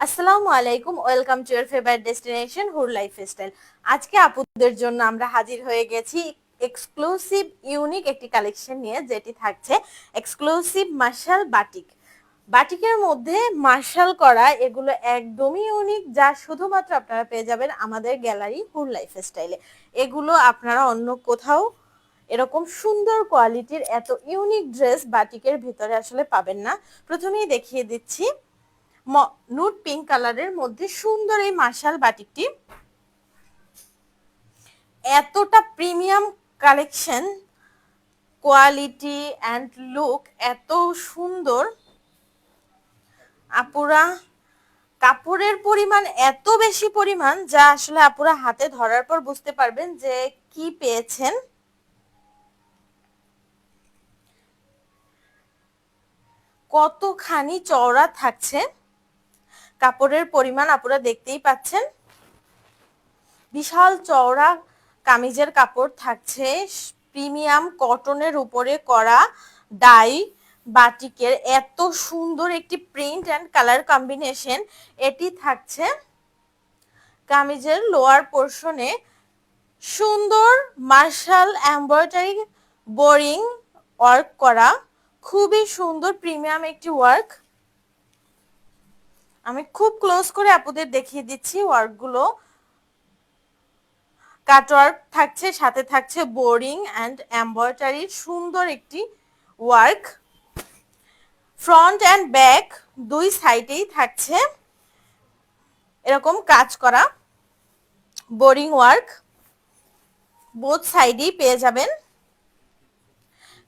আসসালামু আলাইকুম, welcome to year favourite destination হুর লাইফস্টাইল। আজকে আপুদের জন্য আমরা হাজির হয়ে গেছি এক্সক্লুসিভ ইউনিক একটি কালেকশন নিয়ে, যেটি থাকছে এক্সক্লুসিভ মার্শাল বাটিক। বাটিকের মধ্যে মার্শাল করা এগুলো একদমই ইউনিক, যা শুধুমাত্র আপনারা পেয়ে যাবেন আমাদের গ্যালারি হুর লাইফস্টাইলে। এগুলো আপনারা অন্য কোথাও এরকম সুন্দর কোয়ালিটির এত ইউনিক ড্রেস বাটিকের ভিতরে আসলে পাবেন না। প্রথমেই দেখিয়ে দিচ্ছি নুট পিঙ্ক কালারের মধ্যে সুন্দর এই মার্শাল বাটিকটি। এতটা premium collection, quality and look এত সুন্দর। আপুরা কাপড়ের পরিমাণ এত বেশি পরিমাণ, যা আসলে আপুরা হাতে ধরার পর বুঝতে পারবেন যে কি পেয়েছেন। কতখানি চওড়া থাকছে, কাপড়ের পরিমাণ আপুরা দেখতেই পাচ্ছেন। বিশাল চওড়া কামিজের কাপড় থাকছে, প্রিমিয়াম কটনের উপরে করা ডাই বাটিকের এত সুন্দর একটি প্রিন্ট অ্যান্ড কালার কম্বিনেশন। এটি থাকছে কামিজের লোয়ার পোর্শনে সুন্দর মার্শাল এমব্রয়ডারি বোরিং ওয়ার্ক করা, খুবই সুন্দর প্রিমিয়াম একটি ওয়ার্ক। আমি খুব ক্লোজ করে আপুদের দেখিয়ে দিচ্ছি ওয়ার্কগুলো। কাটওয়ার্ক থাকছে, সাথে থাকছে বোরিং অ্যান্ড এমব্রয়ডারির সুন্দর একটি ওয়ার্ক। ফ্রন্ট অ্যান্ড ব্যাক দুই সাইডেই থাকছে এরকম কাজ করা বোরিং ওয়ার্ক, বোথ সাইডেই পেয়ে যাবেন।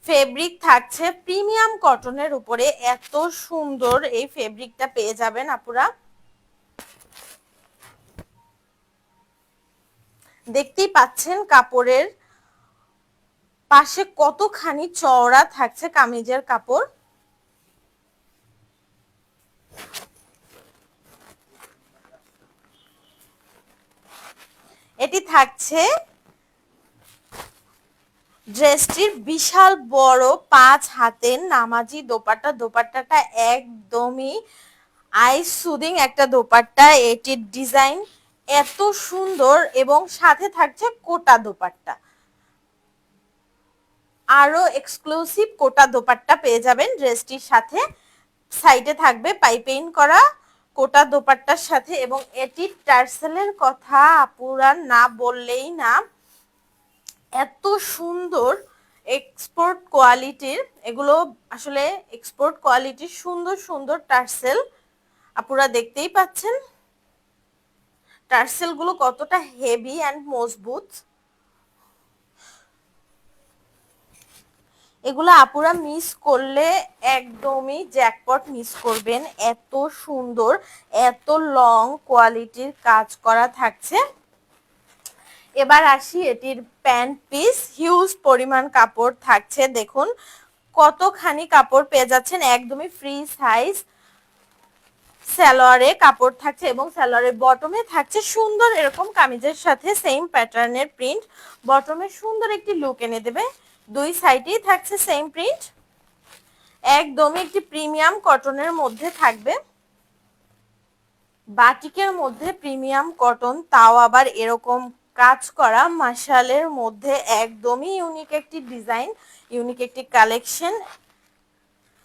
ফেব্রিক থাকছে প্রিমিয়াম কটনের উপরে, এত সুন্দর এই ফেব্রিকটা পেয়ে যাবেন আপুরা। দেখতেই পাচ্ছেন কাপড়ের পাশে কতখানি চওড়া থাকছে কামিজের কাপড়। এটি থাকছে ড্রেসটির বিশাল বড় 5 হাতের নামাজি দোপাট্টা। দোপাট্টাটা একদমই আই সুদিং একটা দোপাট্টা। এটির ডিজাইন এত সুন্দর এবং সাথে থাকছে কোটা দোপাট্টা। আরো এক্সক্লুসিভ কোটা দোপাট্টা পেয়ে যাবেন ড্রেসটির সাথে। সাইডে থাকবে পাইপিং করা কোটা দোপাট্টার সাথে, এবং এটির টার্সেলের কথা আপুরা না বললেই না। এত সুন্দর এক্সপোর্ট কোয়ালিটির, এগুলো আসলে এক্সপোর্ট কোয়ালিটির সুন্দর সুন্দর টার্সেল আপুরা দেখতেই পাচ্ছেন। টার্সেল গুলো কতটা হেভি অ্যান্ড মজবুত, এগুলো আপুরা মিস করলে একদমই জ্যাকপট মিস করবেন। এত সুন্দর, এত লং কোয়ালিটির কাজ করা থাকছে। এবার আসি এটির প্যান্ট পিস। হিউজ পরিমাণ কাপড় থাকছে, দেখুন কতখানি কাপড় পেয়ে যাচ্ছেন। একদমই ফ্রি সাইজ সালোয়ারে কাপড় থাকছে, এবং সালোয়ারের বটমে থাকছে সুন্দর এরকম কামিজের সাথে সেম প্যাটার্নের প্রিন্ট। বটমে সুন্দর একটি লুক এনে দেবে। দুই সাইডেই থাকছে সেম প্রিন্ট, একদমই একটি প্রিমিয়াম কটনের মধ্যে থাকবে। বাটিকের মধ্যে প্রিমিয়াম কটন, তাও আবার এরকম কাজ করা মার্শালের মধ্যে, একদমই ইউনিক একটি ডিজাইন, ইউনিক একটি কালেকশন,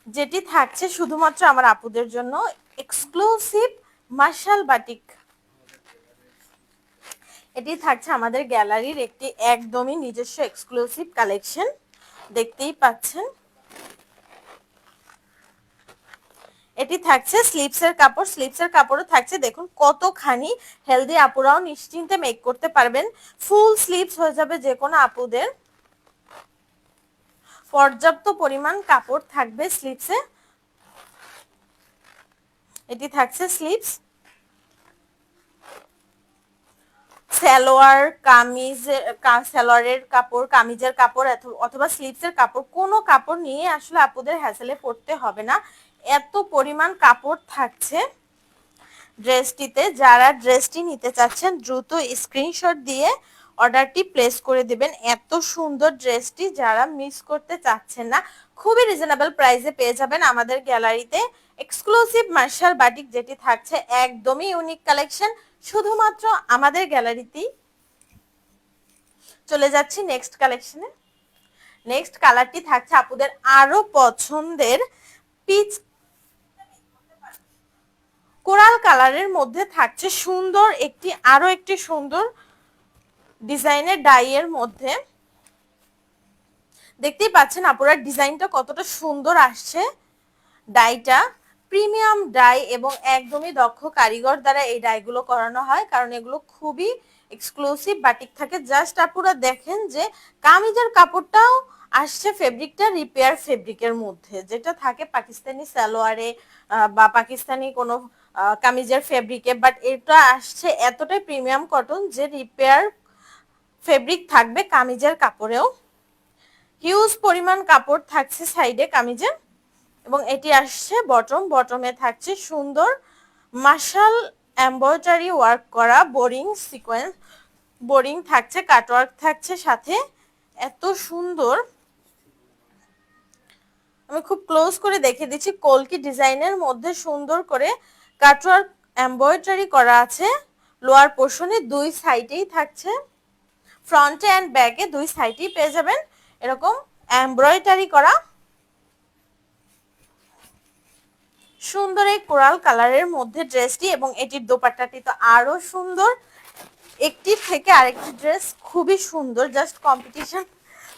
যেটি থাকছে শুধুমাত্র আমার আপুদের জন্য। এক্সক্লুসিভ মার্শাল বাটিক, এটি থাকছে আমাদের গ্যালারির একটি একদমই নিজস্ব এক্সক্লুসিভ কালেকশন, দেখতেই পাচ্ছেন। এটি থাকছে স্লিপসের কাপড়। স্লিপসের কাপড়ও থাকছে, দেখুন কতখানি হেলদি, আপুরাও নিশ্চিন্তে মেক করতে পারবেন। ফুল স্লিপস হয়ে যাবে যে কোনো আপুদের। পর্যাপ্ত পরিমাণ কাপড় থাকবে স্লিপসে। এটি থাকছে স্লিপস। সালোয়ার কামিজের, সালোয়ারের কাপড়, কামিজের কাপড় অথবা স্লিপসের কাপড়, কোনো কাপড় নিয়ে আসলে আপুদের হ্যাসেলে পড়তে হবে না, এত পরিমাণ কাপড় থাকছে ড্রেসটিতে। যারা ড্রেসটি নিতে চাচ্ছেন দ্রুত স্ক্রিনশট দিয়ে অর্ডারটি প্লেস করে দেবেন। এত সুন্দর ড্রেসটি যারা মিস করতে চাচ্ছেন না, খুবই রিজনেবল প্রাইসে পেয়ে যাবেন আমাদের গ্যালারিতে এক্সক্লুসিভ মার্শাল বাটিক যেটি থাকছে একদমই ইউনিক কালেকশন, শুধুমাত্র আমাদের গ্যালারিতেই। চলে যাচ্ছি নেক্সট কালেকশনে। নেক্সট কালারটি থাকছে আপুদের আরো পছন্দের পিচ কোরাল কালারের মধ্যে থাকছে সুন্দর একটি সুন্দর ডিজাইনের ডাইয়ের মধ্যে। দেখতেই পাচ্ছেন আপুরা ডিজাইনটা কতটা সুন্দর আসছে। ডাইটা প্রিমিয়াম ডাই এবং একদমই দক্ষ কারিগর দ্বারা এই ডাইগুলো করানো হয়, কারণ এগুলো খুবই এক্সক্লুসিভ বাটিক থাকে। জাস্ট আপুরা দেখেন যে কামিজের কাপড়টাও আসছে ফেব্রিকটা রিপেয়ার ফেব্রিকের মধ্যে, যেটা থাকে পাকিস্তানি সালোয়ারে বা পাকিস্তানি কোনো কামিজের ফেব্রিকে, বাট এটা আসছে এতটাই প্রিমিয়াম কটন যে রিপেয়ার ফেব্রিক থাকবে কামিজের কাপড়েও। হিউজ পরিমাণ কাপড় থাকছে সাইডে কামিজে, এবং এটি আসছে বটমে থাকছে সুন্দর মার্শাল এমব্রয়ডারি ওয়ার্ক করা বোরিং সিকোয়েন্স, বোরিং থাকছে, কাটওয়ার্ক থাকছে সাথে। এত সুন্দর, আমি খুব ক্লোজ করে দেখে দিচ্ছি। কলকি ডিজাইনের মধ্যে সুন্দর করে কাটওয়ার্ক এমব্রয়ডারি করা আছে। লোয়ার পোর্শনে দুই সাইডেই থাকছে, ফ্রন্টে অ্যান্ড ব্যাকে দুই সাইডেই পেয়ে যাবেন এরকম এমব্রয়ডারি করা সুন্দর এই কোরাল কালারের মধ্যে ড্রেসটি, এবং এটির দোপাট্টাটি তো আরো সুন্দর। একটি থেকে আরেকটি ড্রেস খুবই সুন্দর, জাস্ট কম্পিটিশন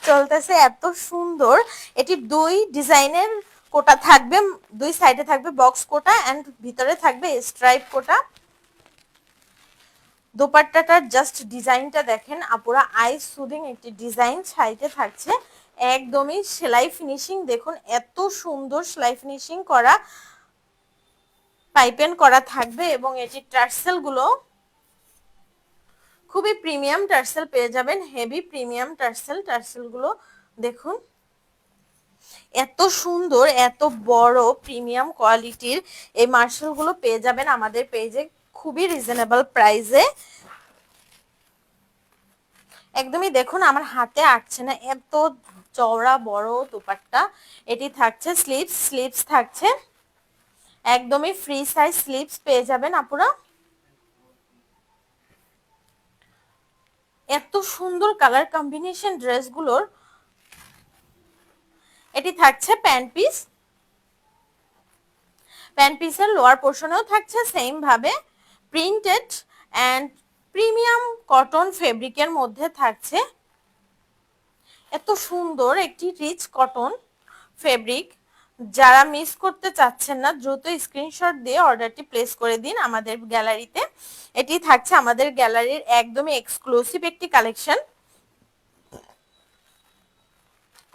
চলতেছে, এত সুন্দর। এটি দুই ডিজাইনের কোটা থাকবে, দুই সাইডে থাকবে বক্স কোটা এন্ড ভিতরে থাকবে স্ট্রাইপ কোটা। দোপাট্টাটার জাস্ট ডিজাইনটা দেখেন আপুরা, আই সুদিং একটি ডিজাইন সাইডে থাকছে, একদমই সেলাই ফিনিশিং দেখুন, এত সুন্দর সেলাই ফিনিশিং করা পাইপেন করা থাকবে। এবং এটির টার্সেল গুলো খুবই প্রিমিয়াম টার্সেল পেয়ে যাবেন, হেভি প্রিমিয়াম টার্সেল গুলো দেখুন, এত সুন্দর এত বড় প্রিমিয়াম কোয়ালিটির এই মার্শাল গুলো পেয়ে যাবেন আমাদের পেজে খুবই রিজনেবল প্রাইসে। একদমই দেখুন আমার হাতে আটছে না, এত চওড়া বড় দোপাট্টা। এটি থাকছে স্লিভস থাকছে, একদমই ফ্রি সাইজ স্লিভস পেয়ে যাবেন আপুরা। এত সুন্দর কালার কম্বিনেশন ড্রেসগুলোর। এটি থাকছে প্যান্ট পিসের লোয়ার পোর্শনেও থাকছে সেম ভাবে প্রিন্টেড এন্ড প্রিমিয়াম কটন ফেব্রিকের মধ্যে থাকছে। এত সুন্দর একটি রিচ কটন ফেব্রিক, যারা মিস করতে চাচ্ছেন না দ্রুত স্ক্রিনশট দিয়ে অর্ডারটি প্লেস করে দিন আমাদের গ্যালারিতে। এটি থাকছে আমাদের গ্যালারির একদমই এক্সক্লুসিভ একটি কালেকশন,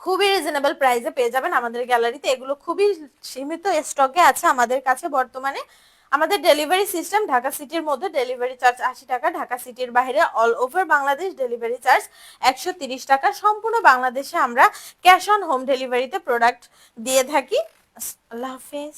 খুবই রিজনেবল প্রাইসে পেয়ে যাবেন আমাদের গ্যালারিতে। এগুলো খুবই সীমিত স্টকে আছে আমাদের কাছে বর্তমানে। আমাদের ডেলিভারি সিস্টেম ঢাকা সিটির মধ্যে ডেলিভারি চার্জ 80 টাকা, ঢাকা সিটির বাইরে all over Bangladesh delivery charge 130 টাকা। সম্পূর্ণ বাংলাদেশে আমরা ক্যাশ অন হোম ডেলিভারিতে প্রোডাক্ট দিয়ে থাকি। আল্লাহ হাফেজ।